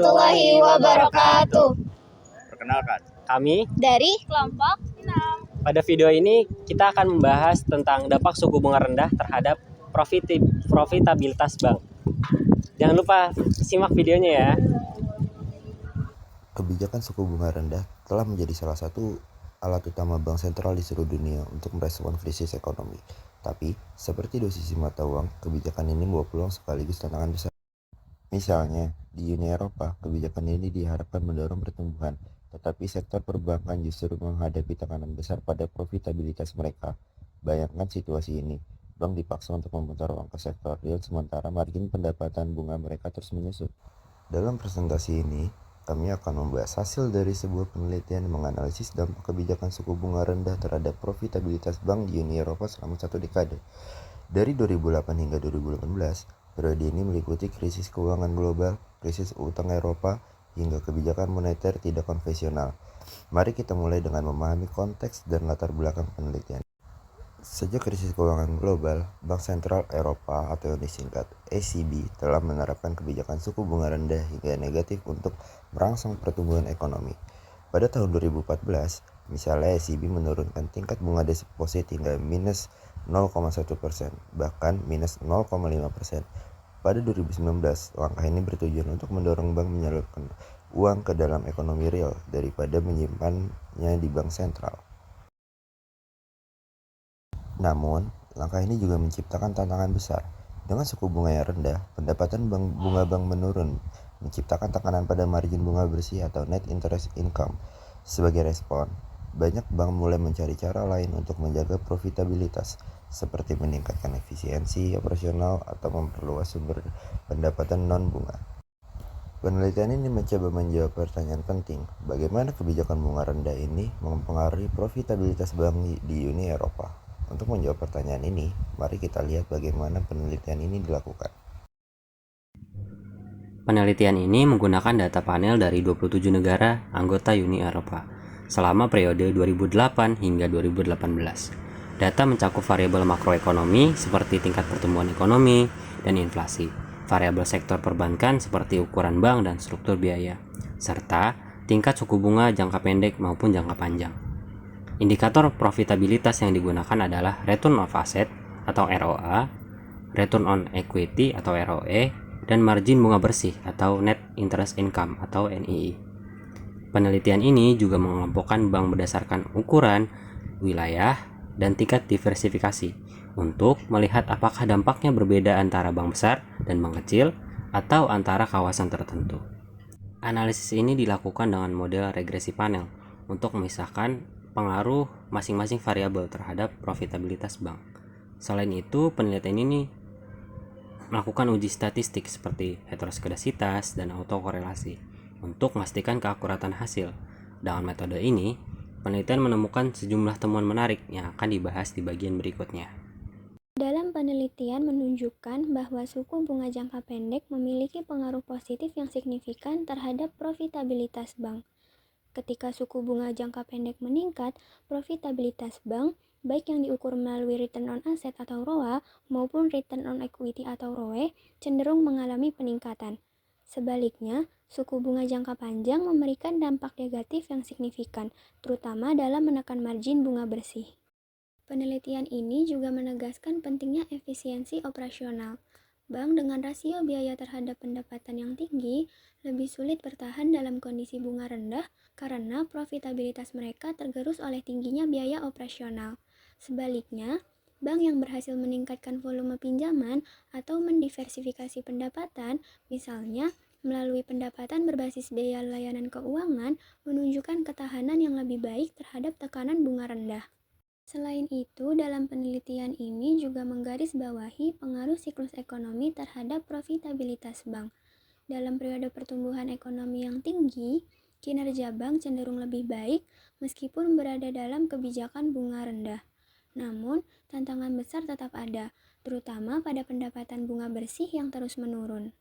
warahmatullahi wabarakatuh. Perkenalkan, kami dari kelompok 6. Pada video ini kita akan membahas tentang dampak suku bunga rendah terhadap profitabilitas bank. Jangan lupa simak videonya ya. Kebijakan suku bunga rendah telah menjadi salah satu alat utama bank sentral di seluruh dunia untuk merespon krisis ekonomi. Tapi, seperti dua sisi mata uang, kebijakan ini membawa peluang sekaligus tantangan besar. Misalnya, di Uni Eropa, kebijakan ini diharapkan mendorong pertumbuhan, tetapi sektor perbankan justru menghadapi tekanan besar pada profitabilitas mereka. Bayangkan situasi ini, bank dipaksa untuk memutar uang ke sektor real sementara margin pendapatan bunga mereka terus menyusut. Dalam presentasi ini, kami akan membahas hasil dari sebuah penelitian menganalisis dampak kebijakan suku bunga rendah terhadap profitabilitas bank di Uni Eropa selama satu dekade. Dari 2008 hingga 2018, periode ini meliputi krisis keuangan global, krisis utang Eropa, hingga kebijakan moneter tidak konvensional. Mari kita mulai dengan memahami konteks dan latar belakang penelitian. Sejak krisis keuangan global, Bank Sentral Eropa atau yang disingkat ECB telah menerapkan kebijakan suku bunga rendah hingga negatif untuk merangsang pertumbuhan ekonomi. Pada tahun 2014, misalnya ECB menurunkan tingkat bunga deposit hingga minus 0,1%, bahkan minus 0,5%. Pada 2019, langkah ini bertujuan untuk mendorong bank menyalurkan uang ke dalam ekonomi real daripada menyimpannya di bank sentral. Namun, langkah ini juga menciptakan tantangan besar. Dengan suku bunga yang rendah, pendapatan bunga bank menurun, menciptakan tekanan pada margin bunga bersih atau net interest income. Sebagai respon, banyak bank mulai mencari cara lain untuk menjaga profitabilitas, seperti meningkatkan efisiensi operasional atau memperluas sumber pendapatan non-bunga. Penelitian ini mencoba menjawab pertanyaan penting, bagaimana kebijakan bunga rendah ini mempengaruhi profitabilitas bank di Uni Eropa. Untuk menjawab pertanyaan ini, mari kita lihat bagaimana penelitian ini dilakukan. Penelitian ini menggunakan data panel dari 27 negara anggota Uni Eropa selama periode 2008 hingga 2018. Data mencakup variabel makroekonomi seperti tingkat pertumbuhan ekonomi dan inflasi, variabel sektor perbankan seperti ukuran bank dan struktur biaya, serta tingkat suku bunga jangka pendek maupun jangka panjang. Indikator profitabilitas yang digunakan adalah Return of Asset atau ROA, Return on Equity atau ROE, dan margin bunga bersih atau Net Interest Income atau NII. Penelitian ini juga mengelompokkan bank berdasarkan ukuran, wilayah, dan tingkat diversifikasi untuk melihat apakah dampaknya berbeda antara bank besar dan bank kecil atau antara kawasan tertentu. Analisis ini dilakukan dengan model regresi panel untuk memisahkan pengaruh masing-masing variabel terhadap profitabilitas bank. Selain itu, penelitian ini melakukan uji statistik seperti heteroskedasitas dan autokorelasi untuk memastikan keakuratan hasil. Dengan metode ini, penelitian menemukan sejumlah temuan menarik yang akan dibahas di bagian berikutnya. Dalam penelitian menunjukkan bahwa suku bunga jangka pendek memiliki pengaruh positif yang signifikan terhadap profitabilitas bank. Ketika suku bunga jangka pendek meningkat, profitabilitas bank, baik yang diukur melalui return on asset atau ROA maupun return on equity atau ROE, cenderung mengalami peningkatan. Sebaliknya, suku bunga jangka panjang memberikan dampak negatif yang signifikan, terutama dalam menekan margin bunga bersih. Penelitian ini juga menegaskan pentingnya efisiensi operasional. Bank dengan rasio biaya terhadap pendapatan yang tinggi lebih sulit bertahan dalam kondisi bunga rendah karena profitabilitas mereka tergerus oleh tingginya biaya operasional. Sebaliknya, bank yang berhasil meningkatkan volume pinjaman atau mendiversifikasi pendapatan, misalnya melalui pendapatan berbasis biaya layanan keuangan, menunjukkan ketahanan yang lebih baik terhadap tekanan bunga rendah. Selain itu, dalam penelitian ini juga menggarisbawahi pengaruh siklus ekonomi terhadap profitabilitas bank. Dalam periode pertumbuhan ekonomi yang tinggi, kinerja bank cenderung lebih baik meskipun berada dalam kebijakan bunga rendah. Namun, tantangan besar tetap ada, terutama pada pendapatan bunga bersih yang terus menurun.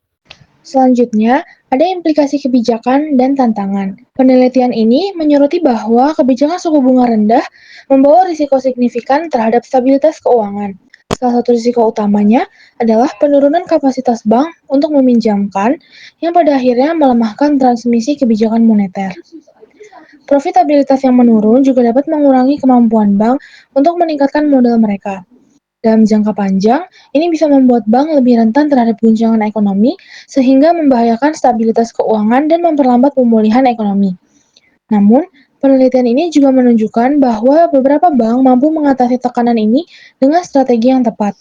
Selanjutnya, ada implikasi kebijakan dan tantangan. Penelitian ini menyoroti bahwa kebijakan suku bunga rendah membawa risiko signifikan terhadap stabilitas keuangan. Salah satu risiko utamanya adalah penurunan kapasitas bank untuk meminjamkan yang pada akhirnya melemahkan transmisi kebijakan moneter. Profitabilitas yang menurun juga dapat mengurangi kemampuan bank untuk meningkatkan modal mereka. Dalam jangka panjang, ini bisa membuat bank lebih rentan terhadap guncangan ekonomi sehingga membahayakan stabilitas keuangan dan memperlambat pemulihan ekonomi. Namun, penelitian ini juga menunjukkan bahwa beberapa bank mampu mengatasi tekanan ini dengan strategi yang tepat.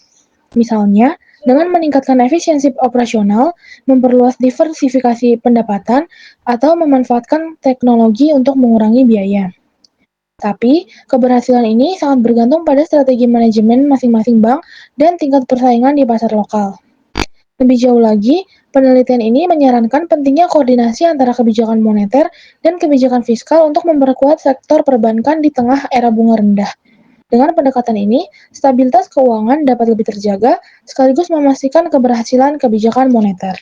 Misalnya, dengan meningkatkan efisiensi operasional, memperluas diversifikasi pendapatan, atau memanfaatkan teknologi untuk mengurangi biaya. Tapi, keberhasilan ini sangat bergantung pada strategi manajemen masing-masing bank dan tingkat persaingan di pasar lokal. Lebih jauh lagi, penelitian ini menyarankan pentingnya koordinasi antara kebijakan moneter dan kebijakan fiskal untuk memperkuat sektor perbankan di tengah era bunga rendah. Dengan pendekatan ini, stabilitas keuangan dapat lebih terjaga, sekaligus memastikan keberhasilan kebijakan moneter.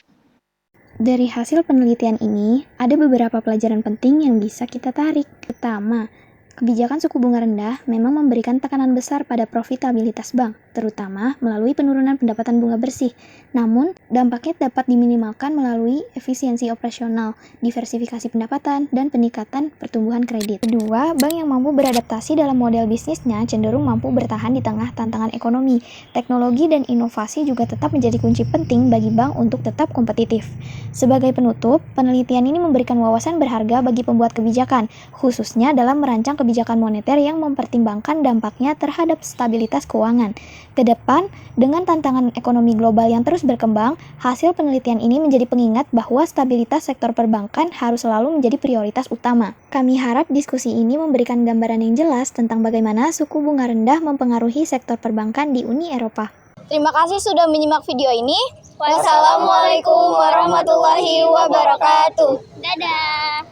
Dari hasil penelitian ini, ada beberapa pelajaran penting yang bisa kita tarik. Pertama, kebijakan suku bunga rendah memang memberikan tekanan besar pada profitabilitas bank, terutama melalui penurunan pendapatan bunga bersih. Namun, dampaknya dapat diminimalkan melalui efisiensi operasional, diversifikasi pendapatan, dan peningkatan pertumbuhan kredit. Kedua, bank yang mampu beradaptasi dalam model bisnisnya cenderung mampu bertahan di tengah tantangan ekonomi. Teknologi dan inovasi juga tetap menjadi kunci penting bagi bank untuk tetap kompetitif. Sebagai penutup, penelitian ini memberikan wawasan berharga bagi pembuat kebijakan, khususnya dalam merancang kebijakan moneter yang mempertimbangkan dampaknya terhadap stabilitas keuangan. Ke depan, dengan tantangan ekonomi global yang terus berkembang, hasil penelitian ini menjadi pengingat bahwa stabilitas sektor perbankan harus selalu menjadi prioritas utama. Kami harap diskusi ini memberikan gambaran yang jelas tentang bagaimana suku bunga rendah mempengaruhi sektor perbankan di Uni Eropa. Terima kasih sudah menyimak video ini. Wassalamualaikum warahmatullahi wabarakatuh. Dadah.